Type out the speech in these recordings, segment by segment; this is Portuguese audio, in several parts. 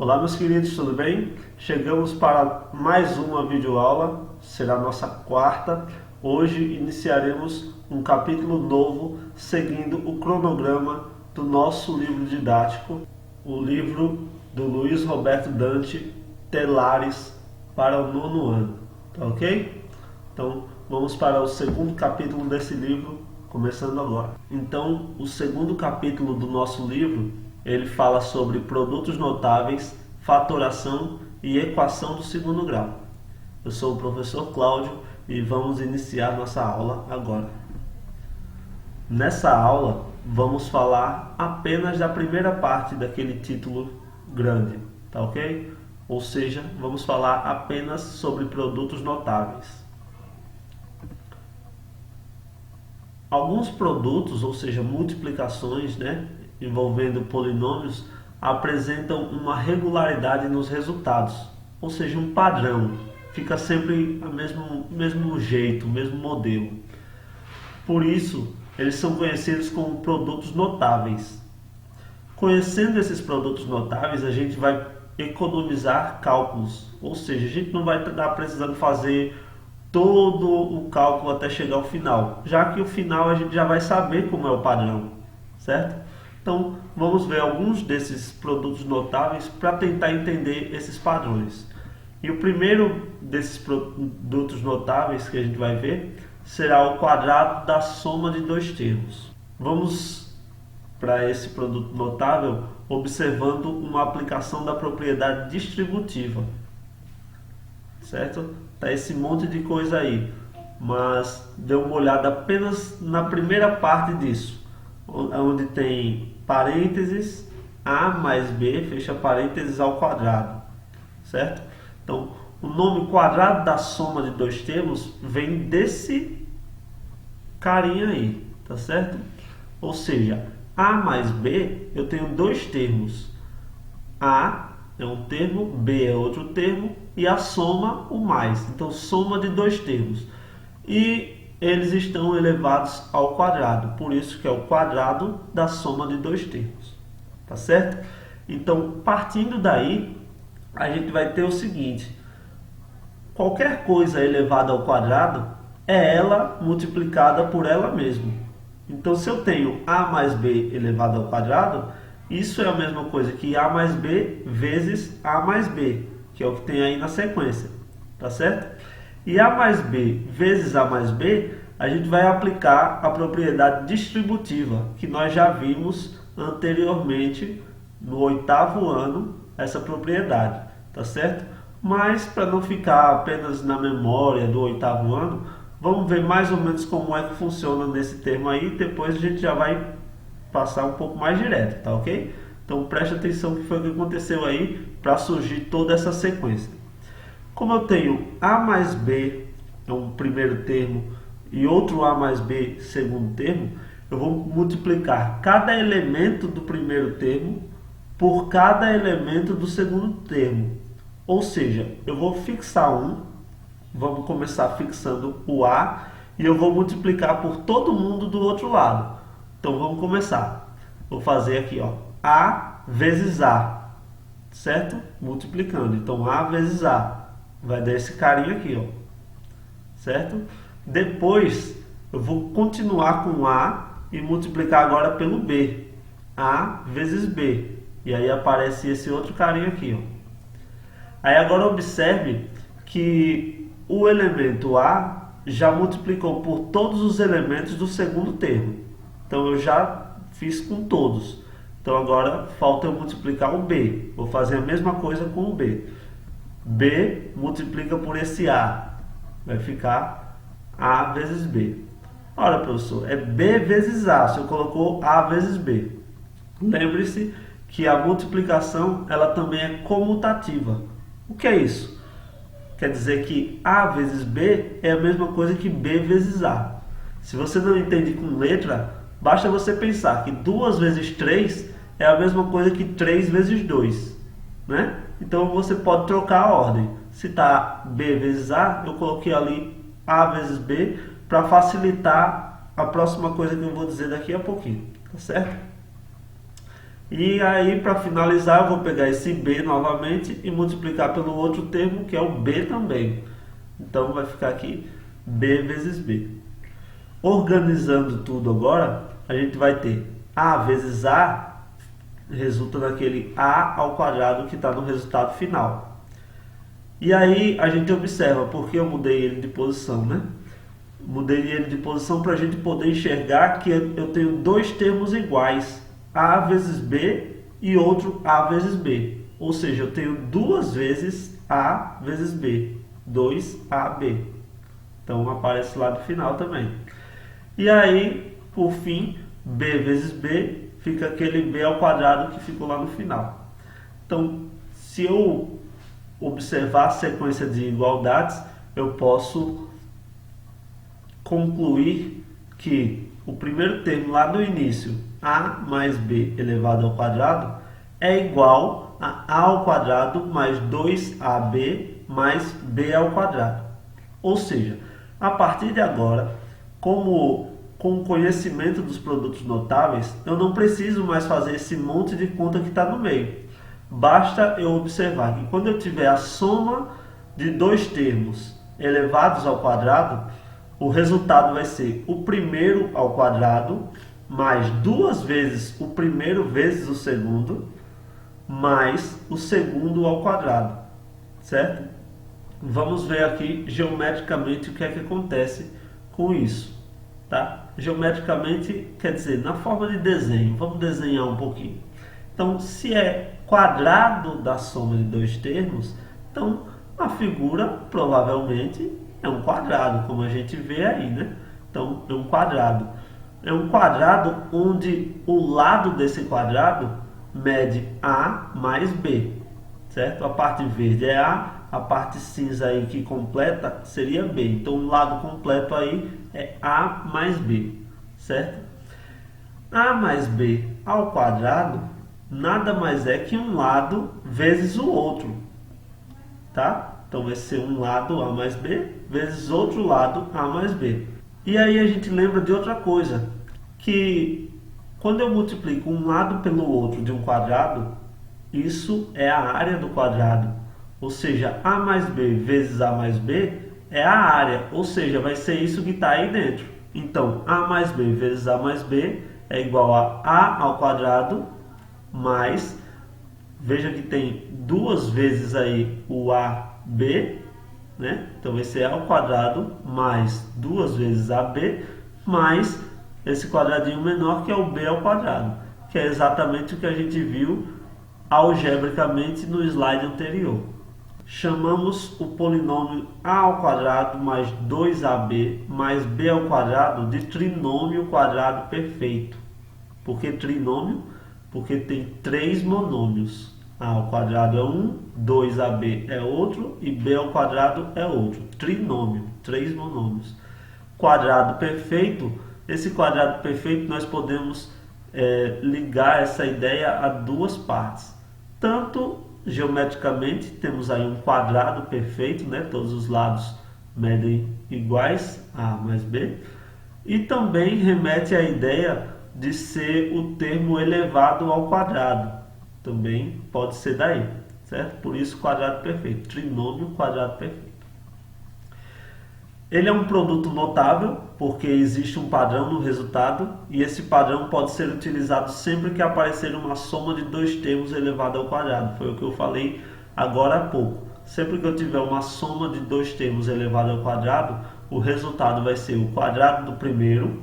Olá meus queridos, tudo bem? Chegamos para mais uma videoaula, será a nossa quarta. Hoje iniciaremos um capítulo novo, seguindo o cronograma do nosso livro didático, o livro do Luiz Roberto Dante, Telares, para o 9º ano, tá ok? Então vamos para o segundo capítulo desse livro, começando agora. Então o segundo capítulo do nosso livro, ele fala sobre produtos notáveis, fatoração e equação do segundo grau. Eu sou o professor Cláudio e vamos iniciar nossa aula agora. Nessa aula vamos falar apenas da primeira parte daquele título grande, tá ok? Ou seja, vamos falar apenas sobre produtos notáveis. Alguns produtos, ou seja, multiplicações, envolvendo polinômios, apresentam uma regularidade nos resultados, ou seja, um padrão, fica sempre o mesmo jeito, o mesmo modelo. Por isso, eles são conhecidos como produtos notáveis. Conhecendo esses produtos notáveis, a gente vai economizar cálculos, ou seja, a gente não vai estar precisando fazer todo o cálculo até chegar ao final, já que o final a gente já vai saber como é o padrão, certo? Então vamos ver alguns desses produtos notáveis para tentar entender esses padrões. E o primeiro desses produtos notáveis que a gente vai ver será o quadrado da soma de dois termos. Vamos para esse produto notável observando uma aplicação da propriedade distributiva, certo? Tá esse monte de coisa aí, mas dê uma olhada apenas na primeira parte disso, onde tem parênteses a mais b, fecha parênteses ao quadrado, certo? Então, o nome quadrado da soma de dois termos vem desse carinha aí, tá certo? Ou seja, a mais b, eu tenho dois termos, a é um termo, b é outro termo, e a soma o mais. Então, soma de dois termos. E eles estão elevados ao quadrado. Por isso que é o quadrado da soma de dois termos. Tá certo? Então, partindo daí, a gente vai ter o seguinte. Qualquer coisa elevada ao quadrado é ela multiplicada por ela mesma. Então, se eu tenho a mais b elevado ao quadrado, isso é a mesma coisa que a mais b vezes a mais b, que é o que tem aí na sequência, tá certo? E a mais b vezes a mais b, a gente vai aplicar a propriedade distributiva, que nós já vimos anteriormente no 8º ano, essa propriedade, tá certo? Mas para não ficar apenas na memória do 8º ano, vamos ver mais ou menos como é que funciona nesse termo aí, depois a gente já vai passar um pouco mais direto, tá ok? Então preste atenção que foi o que aconteceu aí para surgir toda essa sequência. Como eu tenho a mais b, é um primeiro termo, e outro a mais b, segundo termo, eu vou multiplicar cada elemento do primeiro termo por cada elemento do segundo termo. Ou seja, eu vou fixar vamos começar fixando o a, e eu vou multiplicar por todo mundo do outro lado. Então vamos começar. Vou fazer aqui, ó, a vezes a, certo? Multiplicando. Então a vezes a vai dar esse carinha aqui, ó, certo? Depois eu vou continuar com a e multiplicar agora pelo b, a vezes b, e aí aparece esse outro carinha aqui, ó. Aí agora observe que o elemento a já multiplicou por todos os elementos do segundo termo. Então eu já fiz com todos. Então agora falta eu multiplicar o b. Vou fazer a mesma coisa com o b. b multiplica por esse a. Vai ficar a vezes b. Olha, professor, é b vezes a. Você colocou a vezes b. Lembre-se que a multiplicação ela também é comutativa. O que é isso? Quer dizer que a vezes b é a mesma coisa que b vezes a. Se você não entende com letra, basta você pensar que 2 vezes 3 é a mesma coisa que 3 vezes 2, né? Então você pode trocar a ordem. Se está b vezes a, eu coloquei ali a vezes b para facilitar a próxima coisa que eu vou dizer daqui a pouquinho, tá certo? E aí, para finalizar, eu vou pegar esse b novamente e multiplicar pelo outro termo, que é o b também. Então, vai ficar aqui b vezes b. Organizando tudo agora, a gente vai ter a vezes a, resulta naquele a ao quadrado que está no resultado final. E aí, a gente observa, porque eu mudei ele de posição, né? Mudei ele de posição para a gente poder enxergar que eu tenho dois termos iguais, a vezes b e outro a vezes b. Ou seja, eu tenho duas vezes a vezes b, 2ab. Então aparece lá no final também. E aí, por fim, b vezes b fica aquele b ao quadrado que ficou lá no final. Então, se eu observar a sequência de igualdades, eu posso concluir que o primeiro termo lá no início, a mais b elevado ao quadrado, é igual a ao quadrado mais 2ab mais b ao quadrado. Ou seja, a partir de agora, com o conhecimento dos produtos notáveis, eu não preciso mais fazer esse monte de conta que está no meio. Basta eu observar que quando eu tiver a soma de dois termos elevados ao quadrado, o resultado vai ser o primeiro ao quadrado mais duas vezes o primeiro vezes o segundo mais o segundo ao quadrado, certo? Vamos ver aqui geometricamente o que é que acontece com isso, tá? Geometricamente quer dizer na forma de desenho. Vamos desenhar um pouquinho. Então, se é quadrado da soma de dois termos, então a figura provavelmente é um quadrado, como a gente vê aí, né? Então, é um quadrado. É um quadrado onde o lado desse quadrado mede A mais B, certo? A parte verde é a parte cinza aí que completa seria B. Então, o lado completo aí é A mais B, certo? A mais B ao quadrado nada mais é que um lado vezes o outro, tá? Então vai ser um lado A mais B vezes outro lado A mais B. E aí a gente lembra de outra coisa, que quando eu multiplico um lado pelo outro de um quadrado, isso é a área do quadrado. Ou seja, A mais B vezes A mais B é a área, ou seja, vai ser isso que está aí dentro. Então, A mais B vezes A mais B é igual a ao quadrado mais, veja que tem duas vezes aí o AB, né? Então esse é A ao quadrado mais duas vezes AB mais esse quadradinho menor que é o B ao quadrado, que é exatamente o que a gente viu algebricamente no slide anterior. Chamamos o polinômio A ao quadrado mais 2AB mais B ao quadrado de trinômio quadrado perfeito. Por que trinômio? Porque tem três monômios. A ao quadrado é um, 2AB é outro e B ao quadrado é outro. Trinômio, três monômios. Quadrado perfeito, esse quadrado perfeito nós podemos ligar essa ideia a duas partes. Tanto geometricamente, temos aí um quadrado perfeito, né? Todos os lados medem iguais, A mais B. E também remete à ideia de ser o termo elevado ao quadrado. Também pode ser daí, certo? Por isso quadrado perfeito, trinômio quadrado perfeito. Ele é um produto notável porque existe um padrão no resultado e esse padrão pode ser utilizado sempre que aparecer uma soma de dois termos elevado ao quadrado. Foi o que eu falei agora há pouco. Sempre que eu tiver uma soma de dois termos elevado ao quadrado, o resultado vai ser o quadrado do primeiro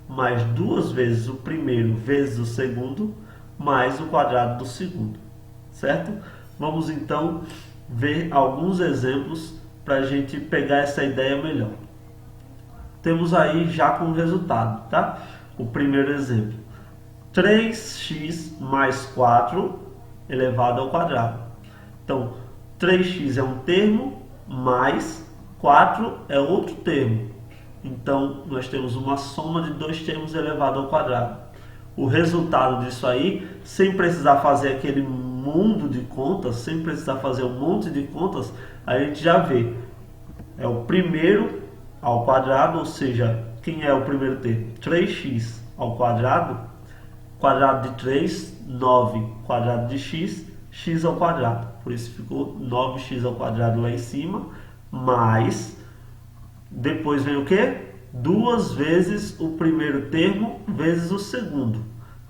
mais duas vezes o primeiro vezes o segundo mais o quadrado do segundo, certo? Vamos então ver alguns exemplos para a gente pegar essa ideia melhor. Temos aí já com o resultado, tá? O primeiro exemplo, 3x mais 4 elevado ao quadrado. Então, 3x é um termo, mais 4 é outro termo. Então, nós temos uma soma de dois termos elevado ao quadrado. O resultado disso aí, sem precisar fazer aquele mundo de contas, sem precisar fazer um monte de contas, a gente já vê. É o primeiro ao quadrado, ou seja, quem é o primeiro termo? 3x ao quadrado quadrado de 3, 9 quadrado de x, x ao quadrado. Por isso ficou 9x ao quadrado lá em cima, mais, depois vem o que? 2 vezes o primeiro termo vezes o segundo.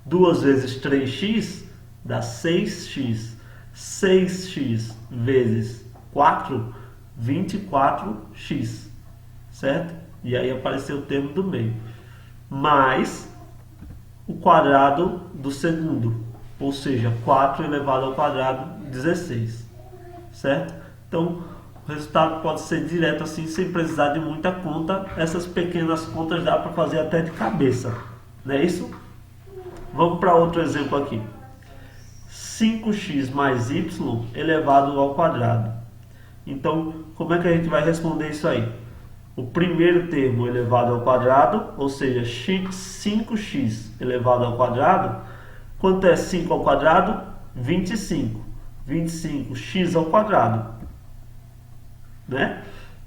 2 vezes 3x dá 6x. 6x vezes 4, 24x. Certo? E aí apareceu o termo do meio. Mais o quadrado do segundo. Ou seja, 4 elevado ao quadrado, 16. Certo? Então, o resultado pode ser direto assim, sem precisar de muita conta. Essas pequenas contas dá para fazer até de cabeça. Não é isso? Vamos para outro exemplo aqui. 5x mais y elevado ao quadrado. Então, como é que a gente vai responder isso aí? O primeiro termo elevado ao quadrado, ou seja, 5x elevado ao quadrado. Quanto é 5 ao quadrado? 25. 25x ao quadrado. Né?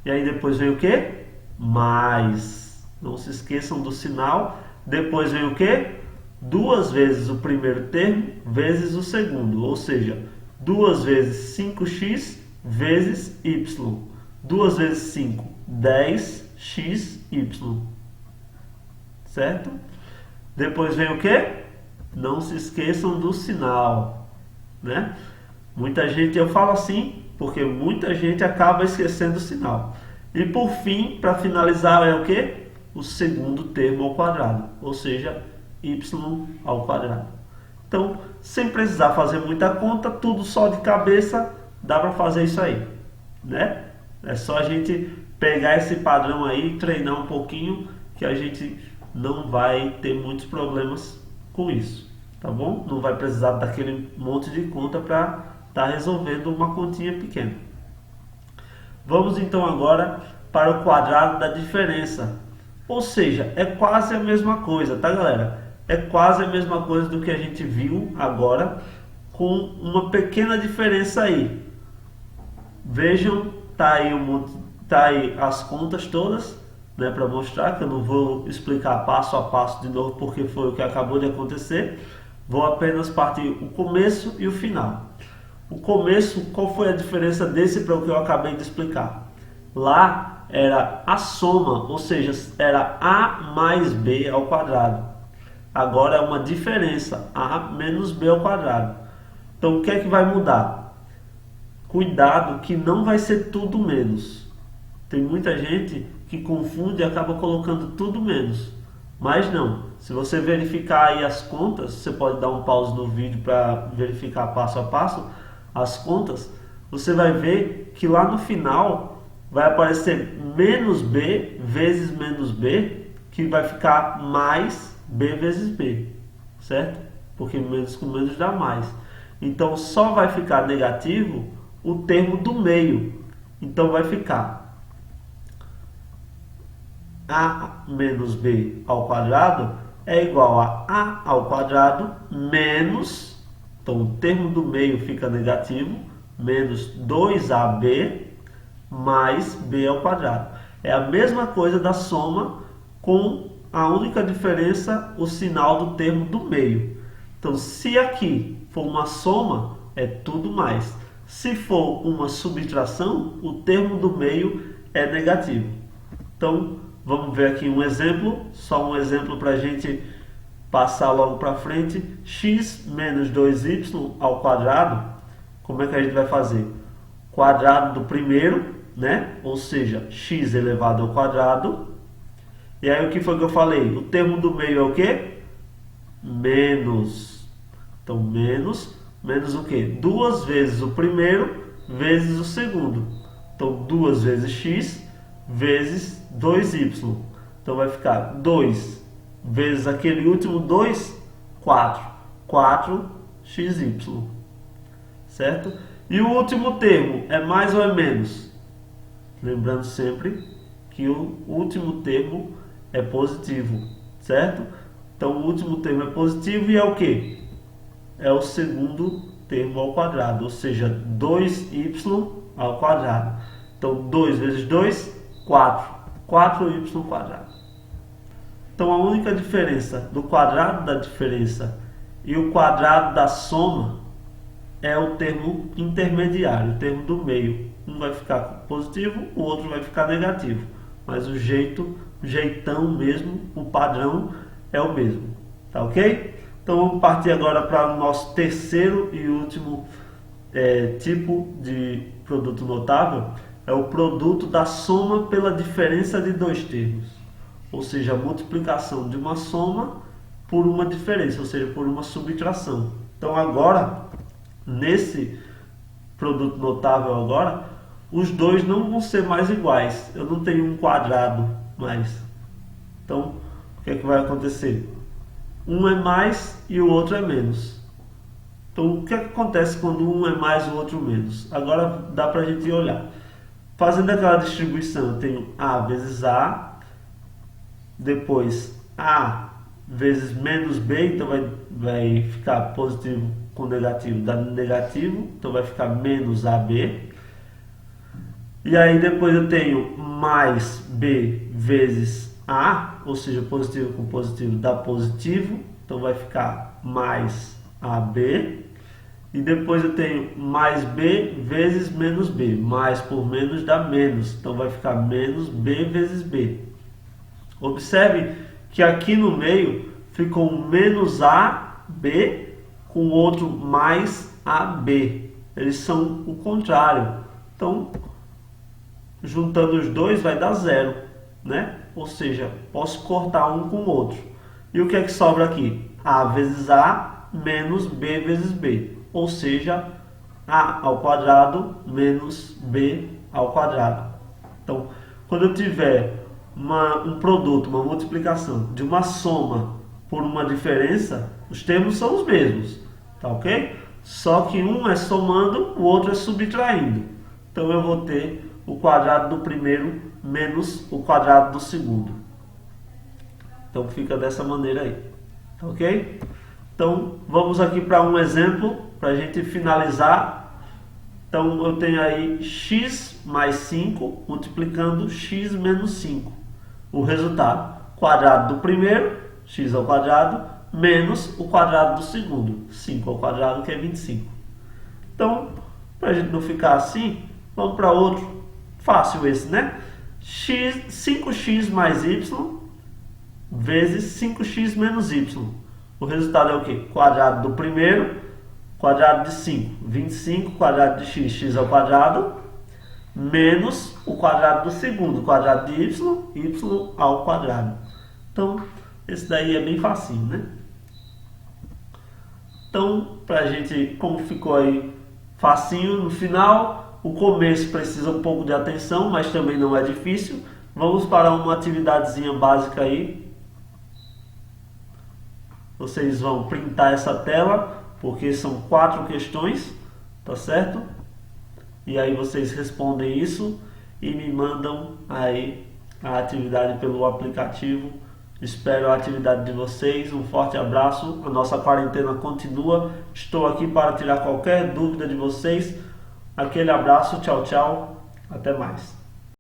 E aí depois vem o que? Mais. Não se esqueçam do sinal. Depois vem o que? 2 vezes o primeiro termo vezes o segundo. Ou seja, 2 vezes 5x vezes y. 2 vezes 5, 10xy. Certo? Depois vem o que? Não se esqueçam do sinal. Né? Muita gente, eu falo assim, porque muita gente acaba esquecendo o sinal. E por fim, para finalizar, é o que? O segundo termo ao quadrado, ou seja, y ao quadrado. Então, sem precisar fazer muita conta, tudo só de cabeça, dá para fazer isso aí, né? É só a gente pegar esse padrão aí, treinar um pouquinho, que a gente não vai ter muitos problemas com isso, tá bom? Não vai precisar daquele monte de conta para estar resolvendo uma continha pequena. Vamos então agora para o quadrado da diferença. Ou seja, é quase a mesma coisa, tá galera? É quase a mesma coisa do que a gente viu agora, com uma pequena diferença aí. Vejam, tá aí as contas todas, né, para mostrar, que eu não vou explicar passo a passo de novo, porque foi o que acabou de acontecer. Vou apenas partir o começo e o final. O começo, qual foi a diferença desse para o que eu acabei de explicar? Lá era a soma, ou seja, era a mais b ao quadrado. Agora é uma diferença, a menos b ao quadrado. Então o que é que vai mudar? Cuidado que não vai ser tudo menos. Tem muita gente que confunde e acaba colocando tudo menos. Mas não, se você verificar aí as contas, você pode dar um pause no vídeo para verificar passo a passo as contas, você vai ver que lá no final vai aparecer menos b vezes menos b, que vai ficar mais b vezes b, certo? Porque menos com menos dá mais. Então só vai ficar negativo o termo do meio. Então vai ficar a menos b ao quadrado é igual a ao quadrado menos, então o termo do meio fica negativo, menos 2ab mais b ao quadrado. É a mesma coisa da soma, com a única diferença, o sinal do termo do meio. Então se aqui for uma soma, é tudo mais. Se for uma subtração, o termo do meio é negativo. Então vamos ver aqui um exemplo, só um exemplo para a gente passar logo para frente. X menos 2y ao quadrado, como é que a gente vai fazer? Quadrado do primeiro, né? Ou seja, x elevado ao quadrado. E aí o que foi que eu falei? O termo do meio é o quê? Menos. Então menos o quê? 2 vezes o primeiro vezes o segundo. Então 2 vezes x vezes 2y. Então vai ficar 2 vezes aquele último 2, 4. 4xy. Certo? E o último termo é mais ou é menos? Lembrando sempre que o último termo é positivo. Certo? Então o último termo é positivo e é o que? É o segundo termo ao quadrado. Ou seja, 2y ao quadrado. Então 2 vezes 2, 4. 4y quadrado. Então a única diferença do quadrado da diferença e o quadrado da soma é o termo intermediário, o termo do meio. Um vai ficar positivo, o outro vai ficar negativo, mas o jeitão mesmo, o padrão é o mesmo, tá ok? Então vamos partir agora para o nosso terceiro e último tipo de produto notável, é o produto da soma pela diferença de dois termos, ou seja, a multiplicação de uma soma por uma diferença, ou seja, por uma subtração. Então agora, nesse produto notável agora, os dois não vão ser mais iguais. Eu não tenho um quadrado mais. Então, o que é que vai acontecer? Um é mais e o outro é menos. Então, o que é que acontece quando um é mais e o outro menos? Agora dá para a gente olhar. Fazendo aquela distribuição, eu tenho A vezes A, depois A vezes menos B, então vai ficar positivo com negativo, dá negativo, então vai ficar menos AB. E aí depois eu tenho mais B vezes A, ou seja, positivo com positivo dá positivo, então vai ficar mais AB. E depois eu tenho mais B vezes menos B, mais por menos dá menos, então vai ficar menos B vezes B. Observe que aqui no meio ficou um menos AB com outro mais AB. Eles são o contrário. Então, juntando os dois vai dar zero, né? Ou seja, posso cortar um com o outro. E o que é que sobra aqui? A vezes A menos B vezes B. Ou seja, A ao quadrado menos B ao quadrado. Então, quando eu tiver um produto, uma multiplicação de uma soma por uma diferença, os termos são os mesmos, tá ok? Só que um é somando, o outro é subtraindo. Então eu vou ter o quadrado do primeiro menos o quadrado do segundo. Então fica dessa maneira aí, tá ok? Então vamos aqui para um exemplo para a gente finalizar. Então eu tenho aí x mais 5 multiplicando x menos 5. O resultado, quadrado do primeiro, x ao quadrado, menos o quadrado do segundo, 5 ao quadrado, que é 25. Então, para a gente não ficar assim, vamos para outro. Fácil esse, né? 5x mais y vezes 5x menos y. O resultado é o quê? Quadrado do primeiro, quadrado de 5. 25, quadrado de x, x ao quadrado, menos o quadrado do segundo, quadrado de y, y ao quadrado. Então, esse daí é bem facinho, né? Então, pra gente, como ficou aí facinho no final, o começo precisa um pouco de atenção, mas também não é difícil. Vamos para uma atividadezinha básica aí. Vocês vão printar essa tela, porque são 4 questões, tá certo? E aí vocês respondem isso e me mandam aí a atividade pelo aplicativo. Espero a atividade de vocês. Um forte abraço. A nossa quarentena continua. Estou aqui para tirar qualquer dúvida de vocês. Aquele abraço. Tchau, tchau. Até mais.